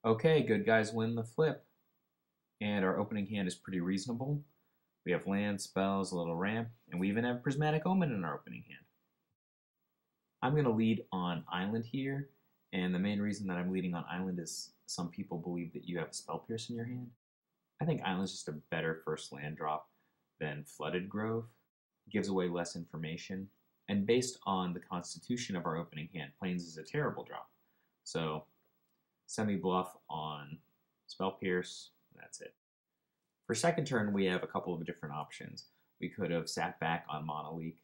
Okay, good guys win the flip. And our opening hand is pretty reasonable. We have land, spells, a little ramp, and we even have Prismatic Omen in our opening hand. I'm going to lead on Island here, and the main reason that I'm leading on Island is some people believe that you have Spell Pierce in your hand. I think Island's just a better first land drop than Flooded Grove. It gives away less information, and based on the constitution of our opening hand, Plains is a terrible drop. So, semi-bluff on Spell Pierce, that's it. For second turn, we have a couple of different options. We could have sat back on Monoleak.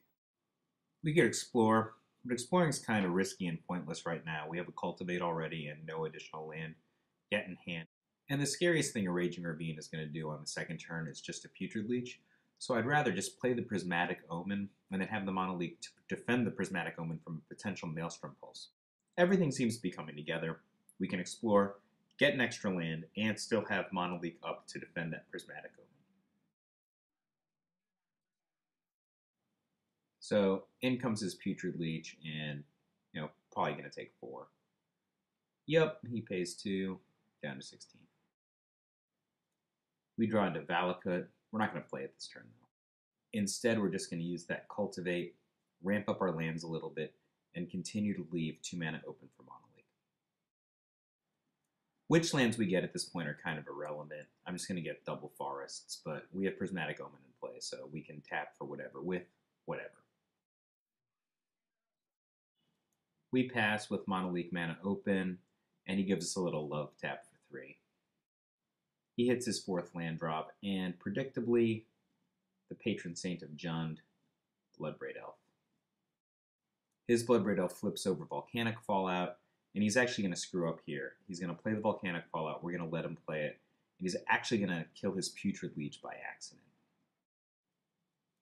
We could explore, but exploring is kind of risky and pointless right now. We have a Cultivate already and no additional land yet in hand. And the scariest thing a Raging Ravine is going to do on the second turn is just a Putrid Leech. So I'd rather just play the Prismatic Omen and then have the Monoleak to defend the Prismatic Omen from a potential Maelstrom Pulse. Everything seems to be coming together. We can explore, get an extra land, and still have Monoleak up to defend that Prismatic Omen. So in comes his Putrid Leech, and probably going to take 4. Yep, he pays 2, down to 16. We draw into Valakut. We're not going to play it this turn, though. Instead, we're just going to use that Cultivate, ramp up our lands a little bit, and continue to leave 2 mana open for Monoleak. Which lands we get at this point are kind of irrelevant. I'm just going to get double forests, but we have Prismatic Omen in play, so we can tap for whatever with whatever. We pass with Monoleak mana open, and he gives us a little love tap for 3. He hits his 4th land drop, and predictably, the patron saint of Jund, Bloodbraid Elf. His Bloodbraid Elf flips over Volcanic Fallout, and he's actually going to screw up here. He's going to play the Volcanic Fallout, we're going to let him play it, and he's actually going to kill his Putrid Leech by accident.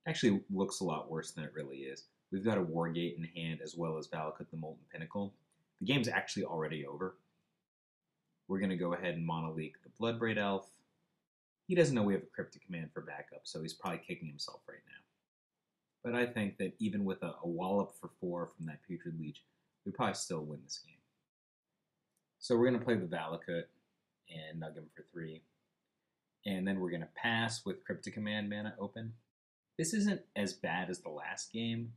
Actually looks a lot worse than it really is. We've got a Wargate in hand as well as Valakut the Molten Pinnacle. The game's actually already over. We're going to go ahead and Monoleak the Bloodbraid Elf. He doesn't know we have a Cryptic Command for backup, so he's probably kicking himself right now. But I think that even with a wallop for 4 from that Putrid Leech, we probably still win this game. So we're going to play the Valakut and nug him for 3. And then we're going to pass with Cryptic Command mana open. This isn't as bad as the last game,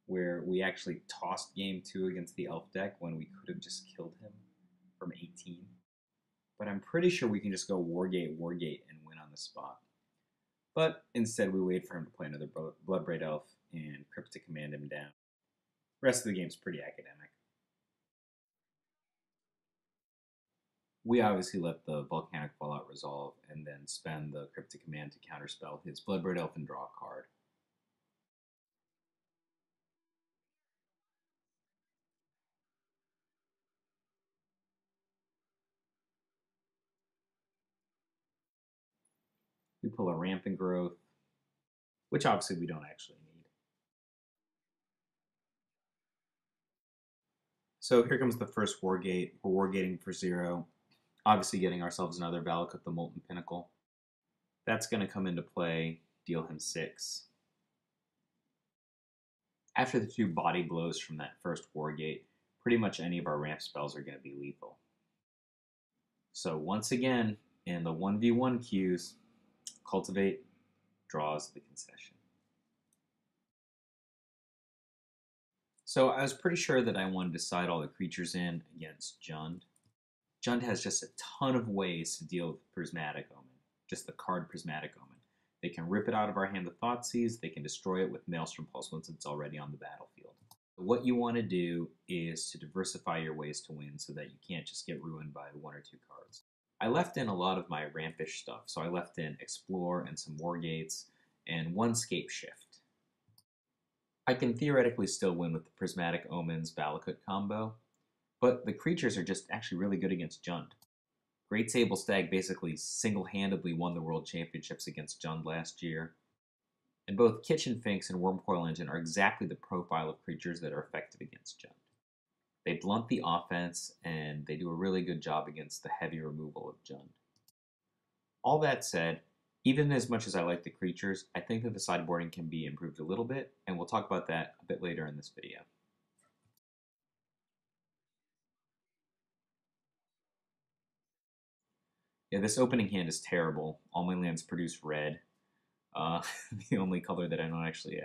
where we actually tossed game 2 against the Elf deck when we could have just killed him from 18. But I'm pretty sure we can just go Wargate, and win on the spot. But instead we wait for him to play another Bloodbraid Elf and Cryptic Command him down. The rest of the game's pretty academic. We obviously let the Volcanic Fallout resolve and then spend the Cryptic Command to counterspell his Bloodbraid Elf and draw a card. We pull a Rampant Growth, which obviously we don't actually need. So here comes the first Wargate. We're Wargating for 0. Obviously getting ourselves another Valakut the Molten Pinnacle. That's going to come into play, deal him 6. After the 2 body blows from that first Wargate, pretty much any of our ramp spells are going to be lethal. So once again, in the 1v1 queues, Cultivate draws the concession. So I was pretty sure that I wanted to side all the creatures in against Jund. Jund has just a ton of ways to deal with Prismatic Omen, just the card Prismatic Omen. They can rip it out of our hand with Thoughtseize, they can destroy it with Maelstrom Pulse once it's already on the battlefield. What you want to do is to diversify your ways to win so that you can't just get ruined by 1 or 2 cards. I left in a lot of my rampish stuff, so I left in Explore and some Wargates and 1 Scape Shift. I can theoretically still win with the Prismatic Omens Valakut combo, but the creatures are just actually really good against Jund. Great Sable Stag basically single-handedly won the World Championships against Jund last year, and both Kitchen Finks and Wormcoil Engine are exactly the profile of creatures that are effective against Jund. They blunt the offense, and they do a really good job against the heavy removal of Jund. All that said, even as much as I like the creatures, I think that the sideboarding can be improved a little bit, and we'll talk about that a bit later in this video. Yeah, this opening hand is terrible. All my lands produce red. The only color that I don't actually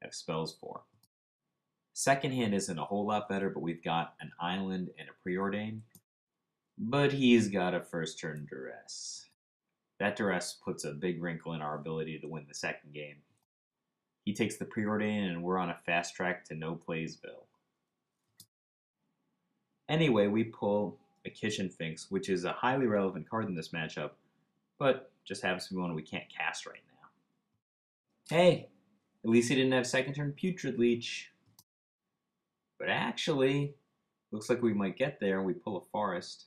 have spells for. Second hand isn't a whole lot better, but we've got an island and a preordain. But he's got a first turn duress. That duress puts a big wrinkle in our ability to win the second game. He takes the preordain and we're on a fast track to no playsville. Anyway, we pull a Kitchen Finks, which is a highly relevant card in this matchup, but just happens to be one we can't cast right now. Hey, at least he didn't have second turn Putrid Leech. But actually, looks like we might get there and we pull a forest.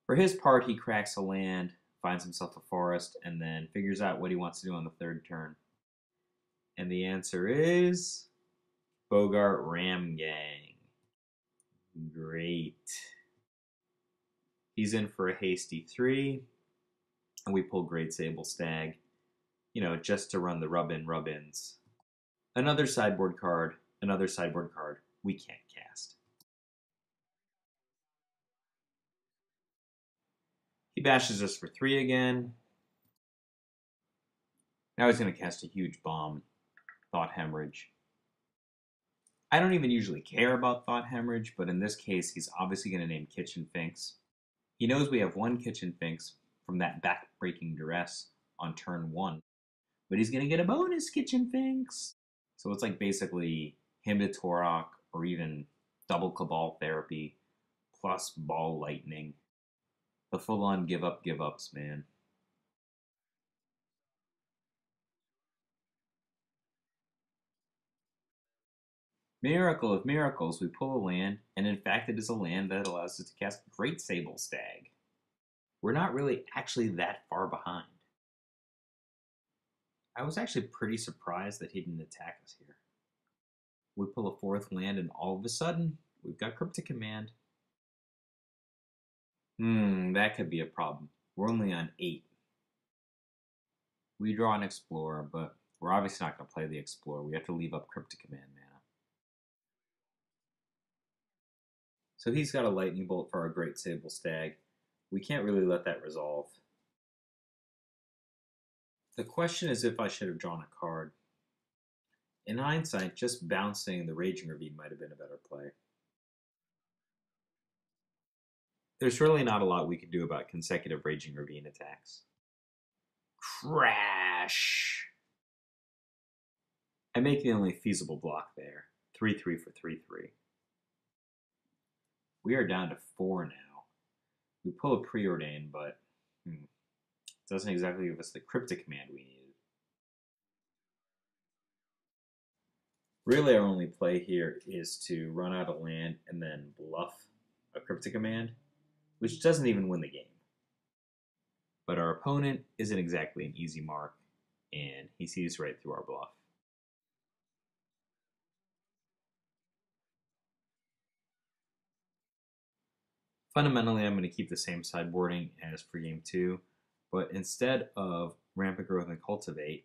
For his part, he cracks a land, finds himself a forest, and then figures out what he wants to do on the third turn. And the answer is Bogart Ram Gang. Great. He's in for a hasty 3, and we pull Great Sable Stag, just to run the rub-ins. Another sideboard card we can't cast. He bashes us for 3 again. Now he's going to cast a huge bomb, Thought Hemorrhage. I don't even usually care about Thought Hemorrhage, but in this case, he's obviously going to name Kitchen Finks. He knows we have 1 Kitchen Finks from that back-breaking duress on turn 1, but he's going to get a bonus Kitchen Finks. So it's like basically Hymn to Torok or even double Cabal Therapy plus Ball Lightning. The full-on give-ups, man. Miracle of miracles, we pull a land, and in fact it is a land that allows us to cast Great Sable Stag. We're not really actually that far behind. I was actually pretty surprised that he didn't attack us here. We pull a 4th land, and all of a sudden, we've got Cryptic Command. That could be a problem. We're only on 8. We draw an Explorer, but we're obviously not going to play the Explorer. We have to leave up Cryptic Command mana. So he's got a Lightning Bolt for our Great Sable Stag. We can't really let that resolve. The question is if I should have drawn a card. In hindsight, just bouncing the Raging Ravine might have been a better play. There's really not a lot we can do about consecutive Raging Ravine attacks. Crash! I make the only feasible block there. 3-3 for 3-3. We are down to 4 now. We pull a Preordain, but it doesn't exactly give us the Cryptic Command we needed. Really, our only play here is to run out of land and then bluff a Cryptic Command, which doesn't even win the game. But our opponent isn't exactly an easy mark, and he sees right through our bluff. Fundamentally, I'm going to keep the same sideboarding as for game 2, but instead of Rampant Growth and Cultivate,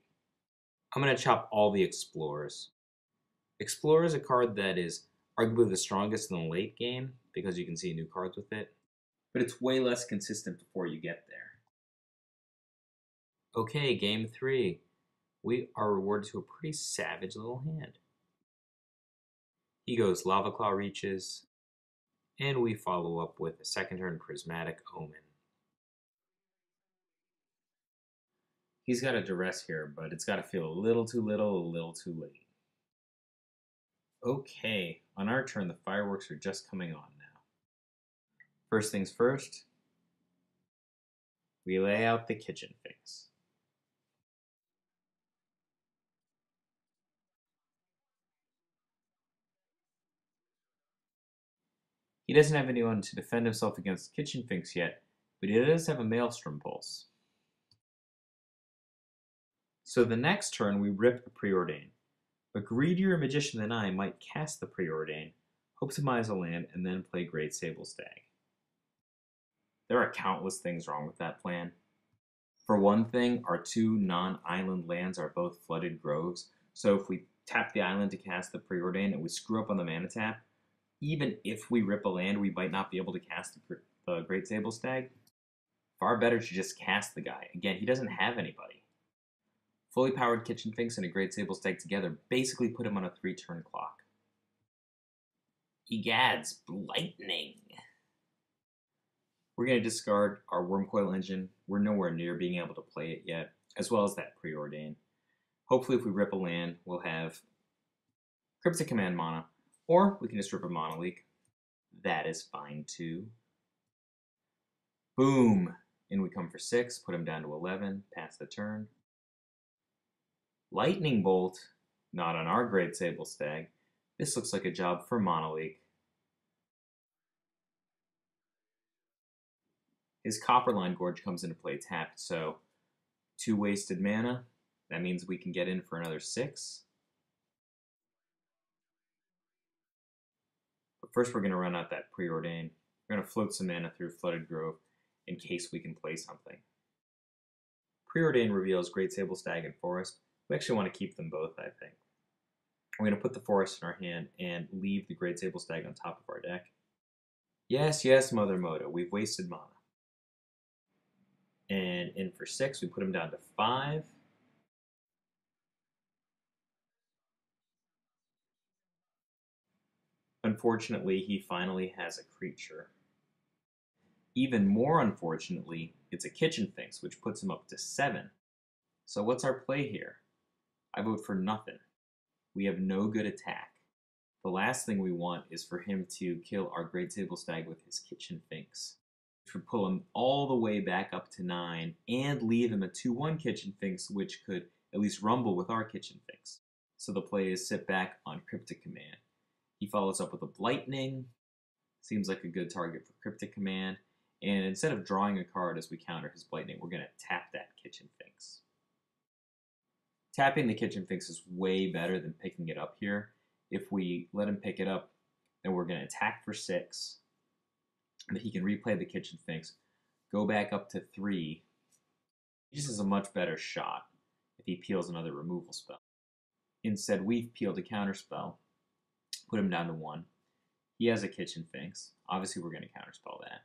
I'm going to chop all the Explorers. Explorer is a card that is arguably the strongest in the late game because you can see new cards with it, but it's way less consistent before you get there. Okay, game 3. We are rewarded to a pretty savage little hand. He goes Lava Claw Reaches, and we follow up with a second turn Prismatic Omen. He's got a duress here, but it's got to feel a little too little, a little too late. Okay, on our turn, the fireworks are just coming on now. First things first, we lay out the Kitchen Finks. He doesn't have anyone to defend himself against Kitchen Finks yet, but he does have a Maelstrom Pulse. So the next turn, we rip a Preordain. A greedier magician than I might cast the Preordain, optimize a land, and then play Great Sable Stag. There are countless things wrong with that plan. For one thing, our 2 non-island lands are both flooded groves, so if we tap the island to cast the Preordain and we screw up on the mana tap, even if we rip a land, we might not be able to cast the Great Sable Stag. Far better to just cast the guy. Again, he doesn't have anybody. Fully powered Kitchen Finks and a Great Sable Stag together basically put him on a 3-turn clock. Egads, Lightning. We're going to discard our Wormcoil Engine. We're nowhere near being able to play it yet, as well as that Preordain. Hopefully if we rip a land, we'll have Cryptic Command mana, or we can just rip a Mana Leak. That is fine too. Boom! In we come for 6, put him down to 11, pass the turn. Lightning Bolt, not on our Great Sable Stag. This looks like a job for Mana Leak. His Copperline Gorge comes into play tapped, so 2 wasted mana. That means we can get in for another 6. But first we're going to run out that Preordain. We're going to float some mana through Flooded Grove in case we can play something. Preordain reveals Great Sable Stag and Forest. We actually want to keep them both, I think. We're going to put the Forest in our hand and leave the Great Sable Stag on top of our deck. Yes, yes, Mother Moto, we've wasted mana. And in for 6, we put him down to 5. Unfortunately, he finally has a creature. Even more unfortunately, it's a Kitchen Finks, which puts him up to 7. So what's our play here? I vote for nothing. We have no good attack. The last thing we want is for him to kill our Great Sable Stag with his Kitchen Finks, which would pull him all the way back up to 9 and leave him a 2-1 Kitchen Finks, which could at least rumble with our Kitchen Finks. So the play is sit back on Cryptic Command. He follows up with a Lightning. Seems like a good target for Cryptic Command. And instead of drawing a card as we counter his Lightning, we're going to tap that Kitchen Finks. Tapping the Kitchen Finks is way better than picking it up here. If we let him pick it up, then we're going to attack for 6. But he can replay the Kitchen Finks, go back up to 3. He just has a much better shot if he peels another removal spell. Instead, we've peeled a counterspell, put him down to 1. He has a Kitchen Finks. Obviously, we're going to counterspell that.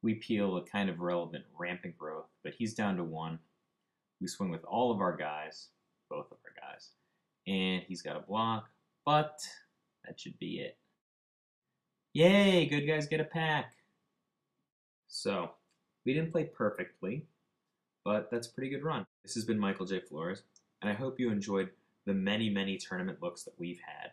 We peel a kind of relevant Rampant Growth, but he's down to 1. We swing with all of our guys, both of our guys, and he's got a block, but that should be it. Yay, good guys get a pack. So, we didn't play perfectly, but that's a pretty good run. This has been Michael J. Flores, and I hope you enjoyed the many, many tournament looks that we've had.